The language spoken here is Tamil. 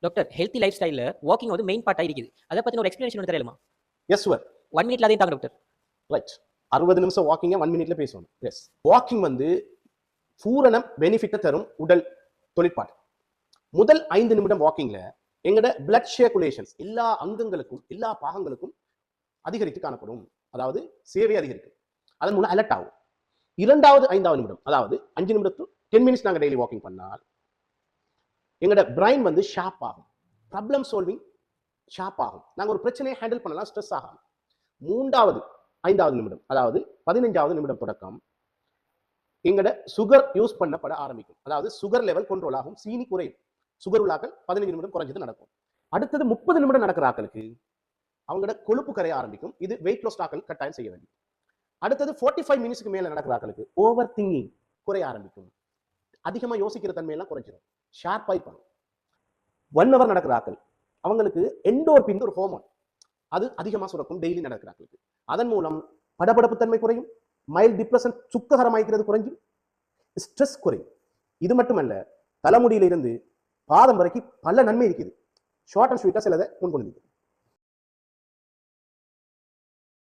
டாக்டர் ஹெல்த்தி லைஃப் ஸ்டைல்ல வாக்கிங் வந்து மெயின் பார்ட்டா இருக்குது. அத பத்தின ஒரு எக்ஸ்பிளனேஷன் ஒன்று தரலாமா? Yes sir. 1 மினிட்ல அதையும் தாங்க டாக்டர். ரைட். 60 நிமிஷம் வாக்கிங்க 1 மினிட்ல பேசணும். எஸ். வாக்கிங் வந்து பூரண பெனிஃபிட்டை தரும் உடல் தொழிற்பாடு. முதல் 5 நிமிடம் வாக்கிங்ல எங்கட பிளட் சர்க்குலேஷன்ஸ் எல்லா அங்கங்களுக்கும் எல்லா பாகங்களுக்கும் அதிகரித்து காணப்படும். அதாவது சேவை அதிகரிக்கும். அதன் மூலம் அலர்ட் ஆகும். 2வது 5வது நிமிடம் அதாவது 5 நிமிடம் to 10 மினிட்ஸ் நாங்கள் டெய்லி வாக்கிங் பண்ணால் எங்களோட பிரைன் வந்து ஷார்ப் ஆகும். ப்ராப்ளம் சால்விங் ஷார்ப் ஆகும். நாங்கள் ஒரு பிரச்சனையை ஹேண்டில் பண்ணலாம், ஸ்ட்ரெஸ் ஆகாம. 3வது 5வது நிமிடம் அதாவது 15வது நிமிடம் தொடக்கம் எங்களோட சுகர் யூஸ் பண்ணப்பட ஆரம்பிக்கும். அதாவது சுகர் லெவல் கண்ட்ரோல் ஆகும், சீனி குறையும். சுகர் உள்ளாக்கள் 15 நிமிடம் குறைஞ்சது நடக்கும். அடுத்தது 30 நிமிடம் நடக்கிற ஆக்களுக்கு அவங்களோட கொழுப்பு கரைய ஆரம்பிக்கும். இது வெயிட் லாஸ் ஆக்கள் கட்டாயம் செய்ய வேண்டும். அடுத்தது 45 மினிட்ஸ்க்கு மேல நடக்கிற ஆக்களுக்கு ஓவர் திங்கிங் குறைய ஆரம்பிக்கும். அதிகமா யோசிக்கிற தன்மையெல்லாம் குறைஞ்சிடும். ஷார்ப்பாய் பண்ணும். 1 ஹவர் நடக்கிற ஆக்கள் அவங்களுக்கு எண்டோர்பின் ஒரு ஹோமோன் அது அதிகமாக சுரக்கும் டெய்லி நடக்கிற ஆக்களுக்கு. அதன் மூலம் படபடப்பு தன்மை குறையும், மைல்ட் டிப்ரெஷன் சுக்ககரமாய்க்கிறது குறைஞ்சும், ஸ்ட்ரெஸ் குறையும். இது மட்டுமல்ல, தலைமுடியிலிருந்து பாதம் வரைக்கும் பல நன்மை இருக்குது. ஷார்ட் அண்ட் ஸ்வீட்டா சிலதை முன்கொண்டு